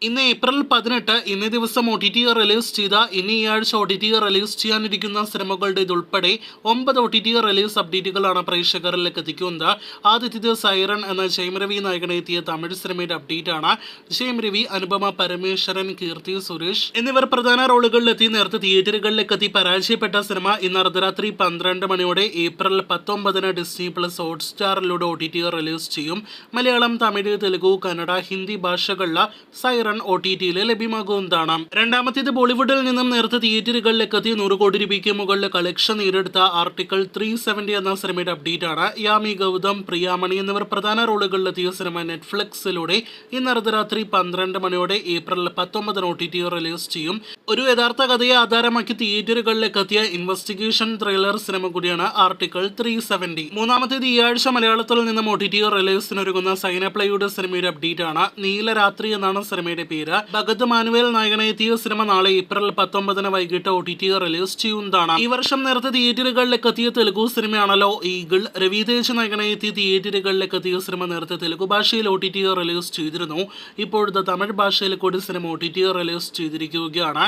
ഇന്ന് ഏപ്രിൽ 18 ഇന്നേ ദിവസം OTT റിലീസ് ചെയ്ത ഇന്ന് ഈ ആഴ്ച OTT റിലീസ് ചെയ്യാനിരിക്കുന്ന സിനിമകളുടെ ഇതുൾപ്പെടെ 9 OTT റിലീസ് അപ്ഡേറ്റുകളാണ് പ്രേക്ഷകരിലേക്ക് എത്തിക്കുന്നത്. ആദ്യത്തേത് സൈറൺ എന്ന ജയം രവി നായകനെത്തിയ തമിഴ് സിനിമയുടെ അപ്ഡേറ്റ് ആണ്. ജയം രവി, അനുപമ പരമേശ്വരൻ, കീർത്തി സുരേഷ് എന്നിവർ പ്രധാന റോളുകളിലെത്തി നേരത്തെ തിയേറ്ററുകളിലേക്ക് എത്തി പരാജയപ്പെട്ട സിനിമ ഇന്ന് അർദ്ധരാത്രി 12 മണിയോടെ ഏപ്രിൽ 19 ഡിസ്നി പ്ലസ് ഹോട്ട്സ്റ്റാറിലൂടെ OTT റിലീസ് ചെയ്യും. മലയാളം, തമിഴ്, തെലുഗു, കന്നഡ, ഹിന്ദി ഭാഷകളിലെ സൈറൺ OTT-യിൽ ലഭ്യമാകുന്നതാണ്. രണ്ടാമത്തേത് ബോളിവുഡിൽ നിന്നും നേരത്തെ തിയേറ്ററുകളിലേക്ക് എത്തി 100 കോടി രൂപയ്ക്ക് മുകളിൽ കളക്ഷൻ നേടിയെടുത്ത ആർട്ടിക്കിൾ 370 എന്ന സിനിമയുടെ അപ്ഡേറ്റ് ആണ്. യാമി ഗൗതം, പ്രിയാമണി എന്നിവർ പ്രധാന റോളുകളിലെത്തിയ സിനിമ നെറ്റ്ഫ്ലിക്സിലൂടെ ഇന്ന് അർദ്ധരാത്രി 12 മണിയോടെ ഏപ്രിൽ 19 OTT റിലീസ് ചെയ്യും. ഒരു യഥാർത്ഥ കഥയെ ആധാരമാക്കി തിയേറ്ററുകളിലേക്ക് എത്തിയ ഇൻവെസ്റ്റിഗേഷൻ ത്രില്ലർ സിനിമ കൂടിയാണ് ആർട്ടിക്കിൾ 370. മൂന്നാമത്തേത് ഈ ആഴ്ച മലയാളത്തിൽ നിന്നും OTT റിലീസിനൊരുങ്ങുന്ന സൈനപ്ലയുടെ സിനിമയുടെ അപ്ഡേറ്റ് ആണ്. നീലരാത്രി എന്നാണ് സിനിമയുടെ പേര്. ഭഗത് മാനുവേൽ നായകനെത്തിയ സിനിമ നാളെ ഏപ്രിൽ 19 വൈകിട്ട് OTT റിലീസ് ചെയ്യുന്നതാണ്. ഈ വർഷം നേരത്തെ തിയേറ്ററുകളിലേക്ക് എത്തിയ തെലുഗു സിനിമയാണല്ലോ ഈഗിൾ. രവിതേജ് നായകനെത്തിയ തിയേറ്ററുകളിലേക്ക് എത്തിയ സിനിമ നേരത്തെ തെലുഗു ഭാഷയിൽ OTT റിലീസ് ചെയ്തിരുന്നു. ഇപ്പോഴത്തെ തമിഴ് ഭാഷയിൽ കൂടി സിനിമ OTT റിലീസ് ചെയ്തിരിക്കുകയാണ്.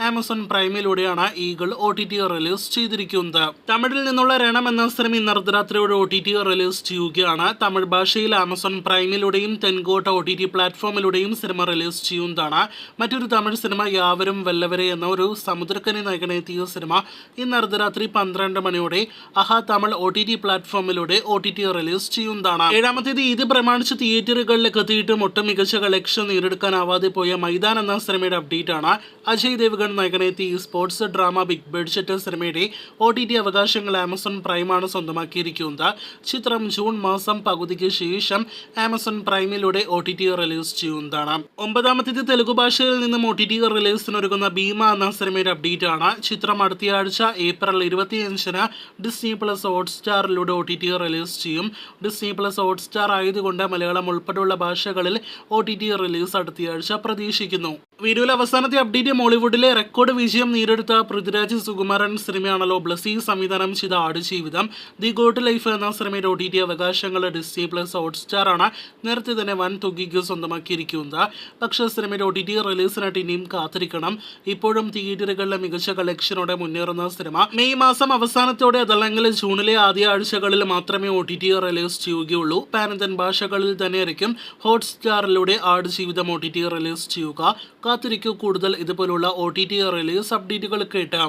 ആമസോൺ പ്രൈമിലൂടെയാണ് ഈഗിൾ OTT റിലീസ് ചെയ്തിരിക്കുന്നത്. തമിഴിൽ നിന്നുള്ള രണം എന്ന സിനിമ ഇന്ന് അർദ്ധരാത്രിയോടെ OTT റിലീസ് ചെയ്യുകയാണ്. തമിഴ് ഭാഷയിൽ Amazon പ്രൈമിലൂടെയും Tentkotta OTT പ്ലാറ്റ്ഫോമിലൂടെയും cinema release ചെയ്യുന്നതാണ്. മറ്റൊരു തമിഴ് സിനിമ യാവരും വല്ലവരെ എന്ന ഒരു സമുദ്രക്കനി നായകനെത്തിയ സിനിമ ഇന്ന് അർദ്ധരാത്രി 12 മണിയോടെ അഹ തമിഴ് OTT പ്ലാറ്റ്ഫോമിലൂടെ OTT റിലീസ് ചെയ്യുന്നതാണ്. ഏഴാമത്തേത് ഇത് പ്രമാണിച്ച് തിയേറ്ററുകളിലേക്ക് എത്തിയിട്ടും ഒട്ടും മികച്ച കളക്ഷൻ നേടിയെടുക്കാനാവാതെ പോയ മൈതാൻ എന്ന സിനിമയുടെ അപ്ഡേറ്റ് ആണ്. അജയ് ദേവ്ഗൺ നായകനെത്തിയ സ്പോർട്സ് ഡ്രാമ ബിഗ് ബഡ്ജറ്റ് സിനിമയുടെ OTT അവകാശങ്ങൾ ആമസോൺ പ്രൈമാണ് സ്വന്തമാക്കിയിരിക്കുന്നത്. ചിത്രം ജൂൺ മാസം പകുതിക്ക് ശേഷം ആമസോൺ പ്രൈമിലൂടെ OTT റിലീസ് ചെയ്യുന്നതാണ്. ഒമ്പതാമത്തേത് തെലുഗു ഭാഷയിൽ നിന്നും OTT റിലീസിനൊരുങ്ങുന്ന ഭീമ എന്ന സിനിമയുടെ അപ്ഡേറ്റ് ആണ്. ചിത്രം അടുത്തയാഴ്ച ഏപ്രിൽ 25 ഡിസ്നി പ്ലസ് ഹോട്ട്സ്റ്റാറിലൂടെ OTT റിലീസ് ചെയ്യും. ഡിസ്നി പ്ലസ് ഹോട്ട്സ്റ്റാർ ആയതുകൊണ്ട് മലയാളം ഉൾപ്പെടെയുള്ള ഭാഷകളിൽ OTT റിലീസ് അടുത്തയാഴ്ച പ്രതീക്ഷിക്കുന്നു. വീഡിയോയിലെ അവസാനത്തെ അപ്ഡേറ്റ് മോളിവുഡിലെ റെക്കോർഡ് വിജയം നേടിയെടുത്ത പൃഥ്വിരാജ് സുകുമാരൻ സിനിമയാണല്ലോ ബ്ലസി സംവിധാനം ചെയ്ത ആടുജീവിതം. ദി ഗോഡ് ലൈഫ് എന്ന സിനിമയുടെ OTT അവകാശങ്ങൾ ഡിസ്നി പ്ലസ് ഹോട്ട്സ്റ്റാർ ആണ് നേരത്തെ തന്നെ വൻ തുകയ്ക്ക് സ്വന്തമാക്കിയിരിക്കുന്നത്. പക്ഷേ സിനിമയുടെ OTT റിലീസിനായിട്ട് ഇനിയും കാത്തിരിക്കണം. ഇപ്പോഴും തിയേറ്ററുകളിലെ മികച്ച കളക്ഷനോടെ മുന്നേറുന്ന സിനിമ മെയ് മാസം അവസാനത്തോടെ അതല്ലെങ്കിൽ ജൂണിലെ ആദ്യ ആഴ്ചകളിൽ മാത്രമേ OTT റിലീസ് ചെയ്യുകയുള്ളൂ. പാൻ ഭാഷകളിൽ തന്നെയായിരിക്കും ഹോട്ട്സ്റ്റാറിലൂടെ ആടുജീവിതം OTT റിലീസ് ചെയ്യുക. കാത്തിരിക്കൂ കൂടുതൽ ഇതുപോലുള്ള OTT റിലീസ് അപ്ഡേറ്റുകൾ കേട്ട്.